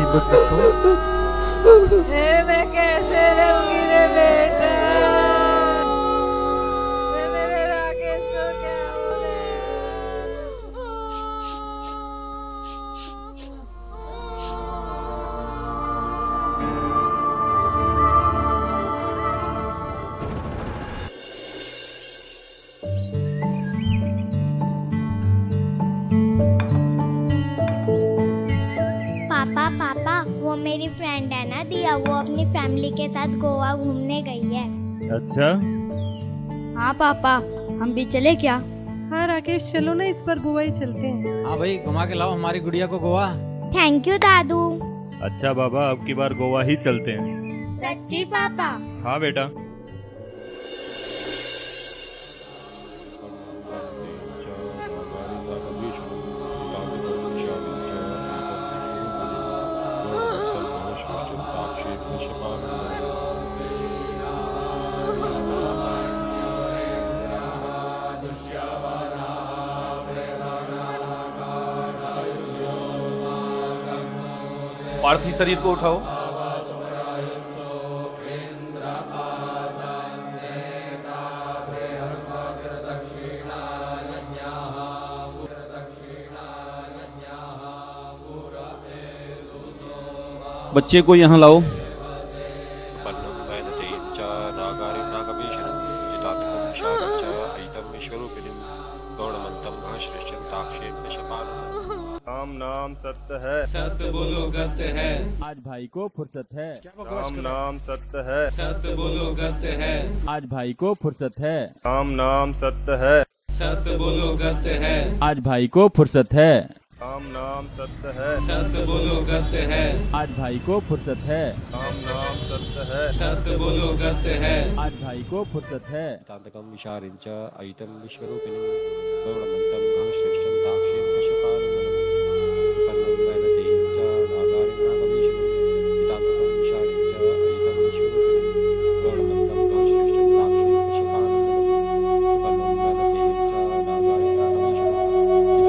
हिम्मत मत तो। मैं कैसे रहूंगी रे बेटा, मेरे राकेश को क्या हो पापा पापा, वो मेरी फ्रेंड है ना दिया, वो अपनी फैमिली के साथ गोवा घूमने गई है। अच्छा, हाँ पापा, हम भी चले क्या? हाँ राकेश, चलो ना इस बार गोवा ही चलते हैं। हाँ भाई, घुमा के लाओ हमारी गुड़िया को गोवा। थैंक यू दादू। अच्छा बाबा, अब की बार गोवा ही चलते हैं। सच्ची पापा? हाँ बेटा। पार्थिव शरीर को उठाओ। बच्चे को यहाँ लाओ। राम नाम सत्य है, सत्य बोलो गत्य है। आज भाई को फुर्सत है। राम नाम सत्य है, सत्य बोलो गत्य है। आज भाई को फुर्सत है। राम नाम सत्य है, सत्य बोलो गत्य है। आज भाई को फुर्सत है। राम नाम सत्य है, सत्य बोलो गत्य है। आज भाई को फुर्सत है। राम नाम सत्य है, सत्य बोलो गत्य है। आज भाई को फुर्सत है। तांतकं विशारिंच अयितं विश्वरूपिणीं गौरमन्तं घनश्रेष्ठं ताक्षीं कश्यपानन्दनं विपन्नं वैनतेयं च नागारिं नागभीषणं तांतकं विशारिंच अयितं विश्वरूपिणीं गौरमन्तं घनश्रेष्ठं ताक्षीं कश्यपानन्दनं विपन्नं वैनतेयं च नागारिं नागभीषणं तांतकं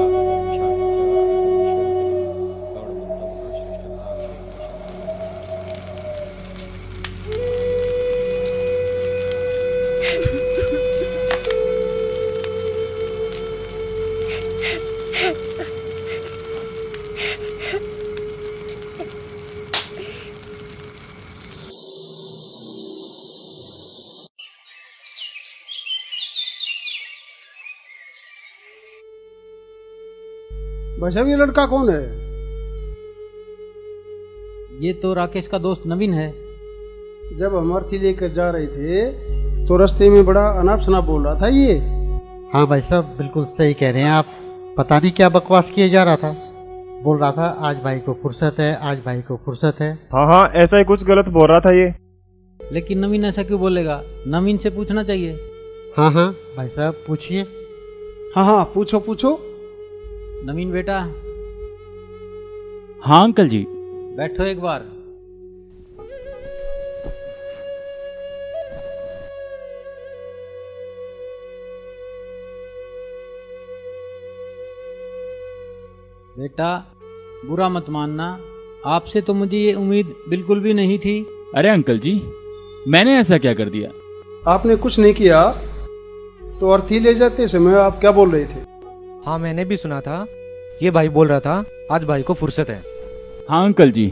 विशारिंच अयितं विश्वरूपिणीं गौरमन्तं घनश्रेष्ठं ताक्षीं भाई साहब, ये लड़का कौन है? ये तो राकेश का दोस्त नवीन है। जब हम अर्थी लेकर जा रहे थे तो रास्ते में बड़ा अनाप शनाप बोल रहा था ये। हाँ भाई साहब, बिल्कुल सही कह रहे हैं आप। पता नहीं क्या बकवास किए जा रहा था। बोल रहा था आज भाई को फुर्सत है, आज भाई को फुर्सत है। हाँ हाँ, ऐसा ही कुछ गलत बोल रहा था ये। लेकिन नवीन ऐसा क्यों बोलेगा? नवीन से पूछना चाहिए। हाँ हाँ भाई साहब, पूछिए। हाँ हाँ, पूछो पूछो। नवीन बेटा, हाँ अंकल जी। बैठो एक बार। बेटा, बुरा मत मानना, आपसे तो मुझे ये उम्मीद बिल्कुल भी नहीं थी। अरे अंकल जी, मैंने ऐसा क्या कर दिया? आपने कुछ नहीं किया तो अर्थी ले जाते समय आप क्या बोल रहे थे? हाँ, मैंने भी सुना था। ये भाई बोल रहा था आज भाई को फुर्सत है। हाँ अंकल जी,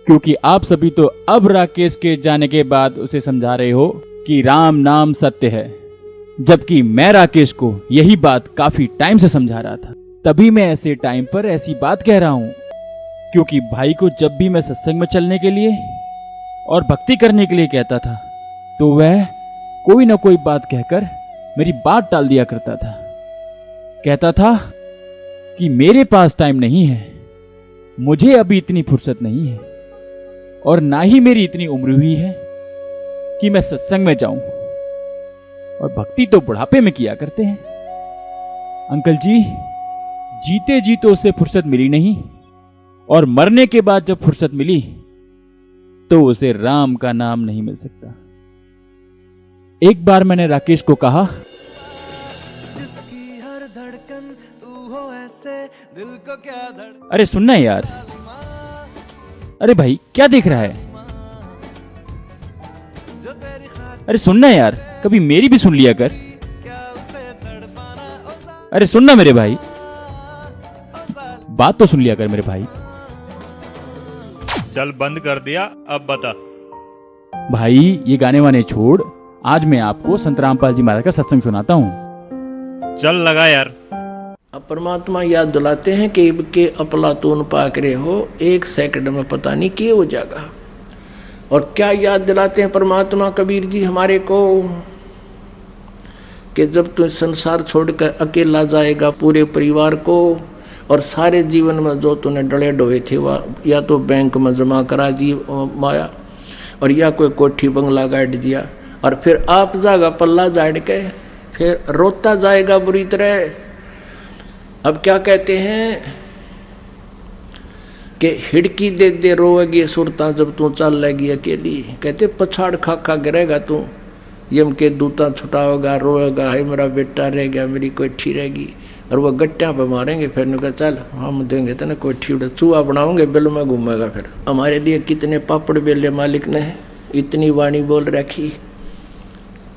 क्योंकि आप सभी तो अब राकेश के जाने के बाद उसे समझा रहे हो कि राम नाम सत्य है, जबकि मैं राकेश को यही बात काफी टाइम से समझा रहा था। तभी मैं ऐसे टाइम पर ऐसी बात कह रहा हूँ, क्योंकि भाई को जब भी मैं सत्संग में चलने के लिए और भक्ति करने के लिए कहता था तो वह कोई ना कोई बात कहकर मेरी बात टाल दिया करता था। कहता था कि मेरे पास टाइम नहीं है, मुझे अभी इतनी फुर्सत नहीं है और ना ही मेरी इतनी उम्र हुई है कि मैं सत्संग में जाऊं, और भक्ति तो बुढ़ापे में किया करते हैं। अंकल जी, जीते जी तो उसे फुर्सत मिली नहीं, और मरने के बाद जब फुर्सत मिली तो उसे राम का नाम नहीं मिल सकता। एक बार मैंने राकेश को कहा, जिसकी हर धड़कन तू हो ऐसे, दिल को क्या अरे सुनना यार, अरे भाई क्या देख रहा है? अरे सुनना यार, कभी मेरी भी सुन लिया कर। अरे सुनना मेरे भाई, बात तो सुन लिया कर मेरे भाई। चल बंद कर दिया, अब बता। भाई ये गाने वाने छोड़, आज मैं आपको संत रामपाल जी महाराज का सत्संग सुनाता हूँ। चल लगा यार। अब परमात्मा याद दिलाते हैं कि के अपलातून पाक रहे हो, 1 सेकंड में पता नहीं क्या हो जाएगा। और क्या याद दिलाते हैं परमात्मा कबीर जी हमारे को कि जब तू संसार छोड़कर अकेला जाएगा पूरे परिवार को और सारे जीवन में जो तूने डले डोए थे वह या तो बैंक में जमा करा दी माया, और या कोई कोठी बंगला गाड़ दिया, और फिर आप जाएगा पल्ला झाड़ के फिर रोता जाएगा बुरी तरह। अब क्या कहते हैं कि हिड़की दे दे रोएगी सुरता जब तू चल लेगी अकेली। कहते पछाड़ खा खा गिरेगा तू, यम के दूता छुटाओगा, रोएगा, है मेरा बेटा रह गया, मेरी कोठी रहेगी, और वह गट्टियाँ पे मारेंगे। फिर उनका चल हम देंगे तो ना कोठी उड़ा चूहा बनाओगे, बिल में घूमेगा। फिर हमारे लिए कितने पापड़ बेले मालिक ने इतनी वाणी बोल रखी।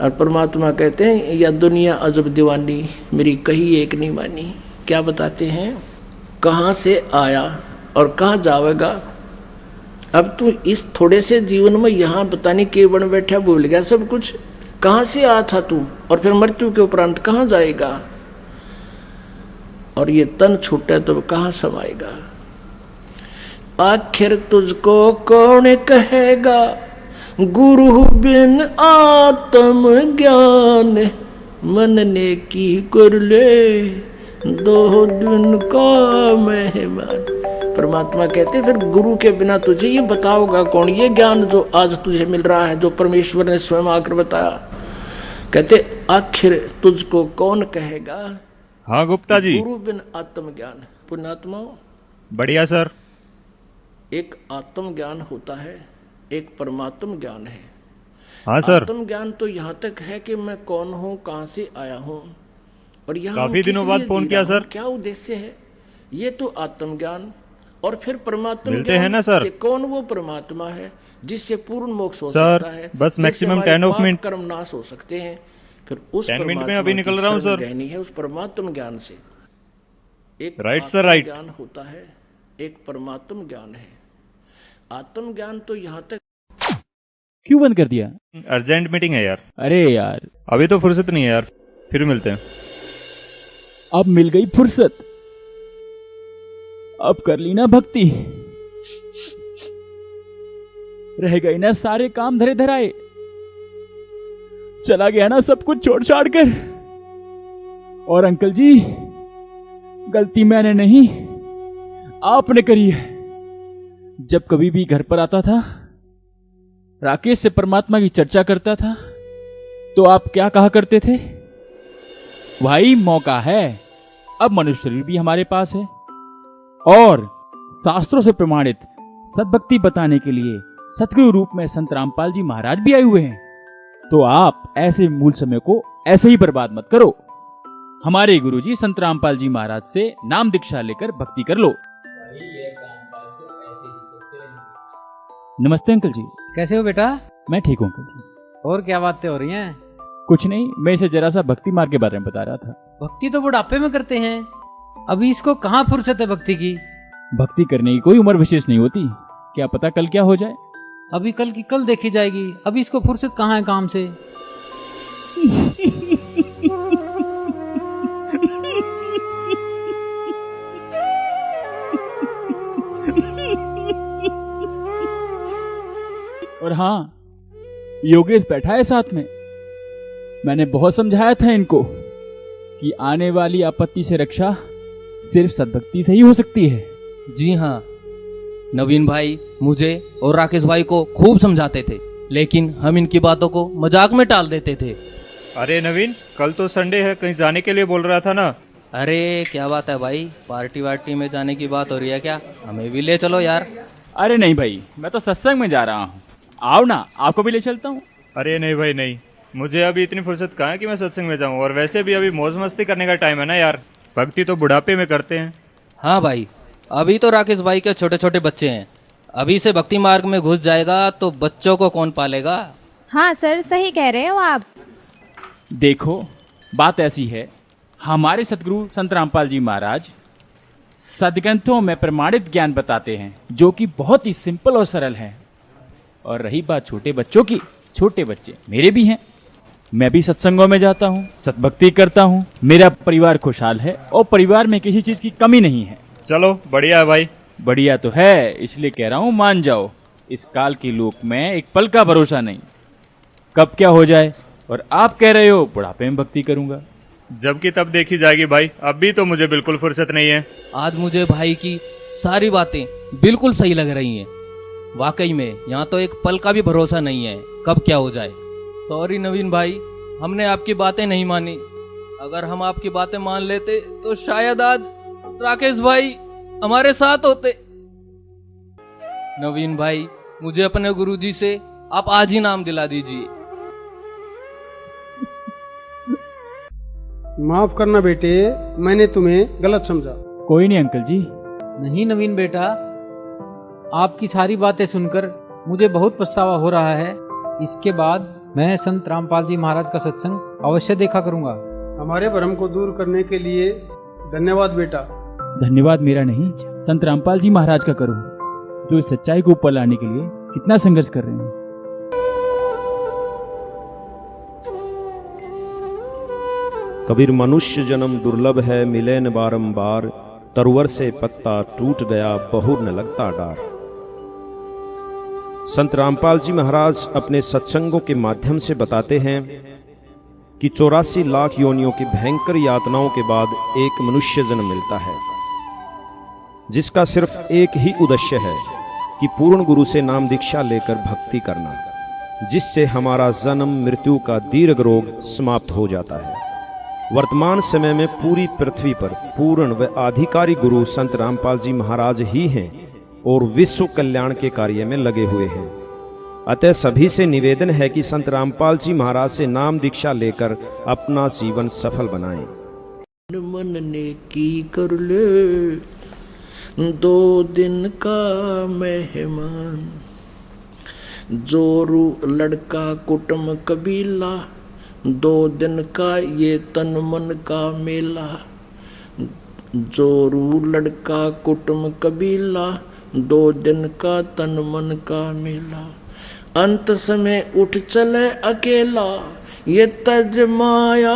और परमात्मा कहते हैं या दुनिया अजब दीवानी, मेरी कही एक नहीं मानी। क्या बताते हैं, कहाँ से आया और कहाँ जाएगा। अब तू इस थोड़े से जीवन में यहाँ पता नहीं के बन बैठा, भूल गया सब कुछ। कहाँ से आया था तू, और फिर मृत्यु के उपरांत कहाँ जाएगा। और ये तन छूटे तो कहाँ समाएगा। आखिर तुझको कौन कहेगा, गुरु बिन आत्म ज्ञान, मन ने की कर ले 2 दिन का मेहमान। परमात्मा कहते फिर गुरु के बिना तुझे ये बताओगा कौन, ये ज्ञान जो आज तुझे मिल रहा है, जो परमेश्वर ने स्वयं आकर बताया। कहते आखिर तुझको कौन कहेगा। हाँ गुप्ता जी। गुरु बिन आत्मज्ञान। पुण्यात्माओं बढ़िया सर। एक आत्म ज्ञान होता है, एक परमात्म ज्ञान है। हाँ सर। आत्म ज्ञान तो यहाँ तक है कि मैं कौन हूँ, कहाँ से आया हूँ, और यहाँ काफी दिनों बाद फोन किया सर। क्या उद्देश्य है, ये तो आत्म ज्ञान। और फिर परमात्मा मिलते हैं ना सर। कौन वो परमात्मा है जिससे पूर्ण मोक्ष हो सर, सकता है, बस मैक्सिमम 10 मिनट कर्म नाश हो सकते हैं। फिर उस 10 मिनट में अभी निकल रहा हूँ सर। रहनी है उस परमात्म ज्ञान से। एक राइट सर राइट। ज्ञान होता है, एक परमात्म ज्ञान है। आत्म ज्ञान तो यहाँ तक। क्यों बंद कर दिया? अर्जेंट मीटिंग है यार। अरे यार अभी तो फुर्सत नहीं है यार, फिर मिलते हैं। अब मिल गई फुर्सत, अब कर ली ना भक्ति, रह गई ना सारे काम धरे धराए, चला गया ना सब कुछ छोड़ छाड़ कर। और अंकल जी गलती मैंने नहीं आपने करी है। जब कभी भी घर पर आता था, राकेश से परमात्मा की चर्चा करता था, तो आप क्या कहा करते थे? भाई मौका है, अब मनुष्य शरीर भी हमारे पास है और शास्त्रों से प्रमाणित सद्भक्ति बताने के लिए सतगुरु रूप में संत रामपाल जी महाराज भी आए हुए हैं। तो आप ऐसे मूल समय को ऐसे ही बर्बाद मत करो। हमारे गुरुजी संत रामपाल जी महाराज से नाम दीक्षा लेकर भक्ति कर लो। नमस्ते अंकल जी। कैसे हो बेटा? मैं ठीक हूँ अंकल जी। और क्या बातें हो रही हैं? कुछ नहीं, मैं इसे जरा सा भक्ति मार्ग के बारे में बता रहा था। भक्ति तो बुढ़ापे में करते हैं, अभी इसको कहाँ फुर्सत है भक्ति की। भक्ति करने की कोई उम्र विशेष नहीं होती, क्या पता कल क्या हो जाए। अभी कल की कल देखी जाएगी, अभी इसको फुर्सत कहाँ है काम से। और हाँ, योगेश बैठा है साथ में। मैंने बहुत समझाया था इनको कि आने वाली आपत्ति से रक्षा सिर्फ सद्भक्ति से ही हो सकती है। जी हाँ, नवीन भाई मुझे और राकेश भाई को खूब समझाते थे, लेकिन हम इनकी बातों को मजाक में टाल देते थे। अरे नवीन, कल तो संडे है, कहीं जाने के लिए बोल रहा था ना। अरे क्या बात है भाई, पार्टी वार्टी में जाने की बात हो रही है क्या? हमें भी ले चलो यार। अरे नहीं भाई, मैं तो सत्संग में जा रहा हूँ, आओ ना, आपको भी ले चलता हूँ। अरे नहीं भाई नहीं, मुझे अभी इतनी फुर्सत कहाँ है कि मैं सत्संग में जाऊँ। और वैसे भी अभी मौज मस्ती करने का टाइम है ना यार, भक्ति तो बुढ़ापे में करते हैं। हाँ भाई, अभी तो राकेश भाई के छोटे छोटे बच्चे हैं, अभी से भक्ति मार्ग में घुस जाएगा तो बच्चों को कौन पालेगा? हाँ सर, सही कह रहे हो आप। देखो, बात ऐसी है, हमारे सतगुरु संत रामपाल जी महाराज सदग्रंथों में प्रमाणित ज्ञान बताते हैं जो कि बहुत ही सिंपल और सरल है। और रही बात छोटे बच्चों की, छोटे बच्चे मेरे भी हैं, मैं भी सत्संगों में जाता हूँ, सतभक्ति करता हूँ, मेरा परिवार खुशहाल है और परिवार में किसी चीज की कमी नहीं है। चलो बढ़िया है भाई। बढ़िया तो है, इसलिए कह रहा हूँ मान जाओ। इस काल के लोक में एक पल का भरोसा नहीं, कब क्या हो जाए। और आप कह रहे हो बुढ़ापे में भक्ति करूंगा, जबकि तब देखी जाएगी भाई, अभी तो मुझे बिल्कुल फुर्सत नहीं है। आज मुझे भाई की सारी बातें बिल्कुल सही लग रही हैं। वाकई में यहाँ तो एक पल का भी भरोसा नहीं है, कब क्या हो जाए। सॉरी नवीन भाई, हमने आपकी बातें नहीं मानी। अगर हम आपकी बातें मान लेते तो शायद आज राकेश भाई हमारे साथ होते। नवीन भाई, मुझे अपने गुरुजी से आप आज ही नाम दिला दीजिए। माफ करना बेटे, मैंने तुम्हें गलत समझा। कोई नहीं अंकल जी। नहीं नवीन बेटा, आपकी सारी बातें सुनकर मुझे बहुत पछतावा हो रहा है। इसके बाद मैं संत रामपाल जी महाराज का सत्संग अवश्य देखा करूंगा। हमारे भ्रम को दूर करने के लिए धन्यवाद बेटा। धन्यवाद मेरा नहीं, संत रामपाल जी महाराज का करूं, जो इस सच्चाई को ऊपर लाने के लिए कितना संघर्ष कर रहे हैं। कबीर मनुष्य जन्म दुर्लभ है, मिले न बारंबार, तरुवर से पत्ता टूट गया, बहुर न लगता डार। संत रामपाल जी महाराज अपने सत्संगों के माध्यम से बताते हैं कि 84 लाख योनियों की भयंकर यातनाओं के बाद एक मनुष्य जन्म मिलता है, जिसका सिर्फ एक ही उद्देश्य है कि पूर्ण गुरु से नाम दीक्षा लेकर भक्ति करना, जिससे हमारा जन्म मृत्यु का दीर्घ रोग समाप्त हो जाता है। वर्तमान समय में पूरी पृथ्वी पर पूर्ण व आधिकारिक गुरु संत रामपाल जी महाराज ही हैं और विश्व कल्याण के कार्य में लगे हुए हैं। अतः सभी से निवेदन है कि संत रामपाल जी महाराज से नाम दीक्षा लेकर अपना जीवन सफल बनाएं। मन ने की कर ले 2 दिन का मेहमान, जोरू लड़का कुटुंब कबीला, 2 दिन का ये तन मन का मेला। जोरू लड़का कुटुंब कबीला, 2 दिन का तन मन का मेला। अंत समय उठ चले अकेला, ये तज माया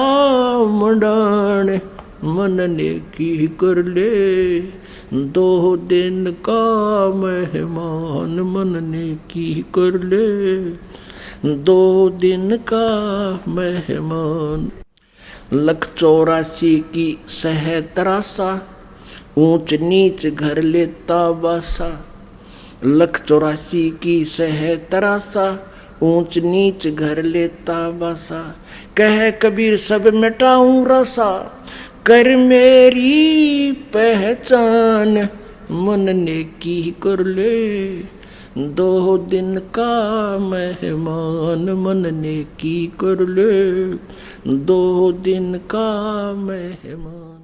मंडाण, मन ने की कर ले 2 दिन का मेहमान, मन ने की कर ले 2 दिन का मेहमान। 184 की सह तरासा, ऊंच नीच घर लेता बासा। 184 की सह तरासा, ऊंच नीच घर लेता बासा। कह कबीर सब मिटाऊं रसा, कर मेरी पहचान, मन ने की कर ले 2 दिन का मेहमान, मन ने की कर ले 2 दिन का मेहमान।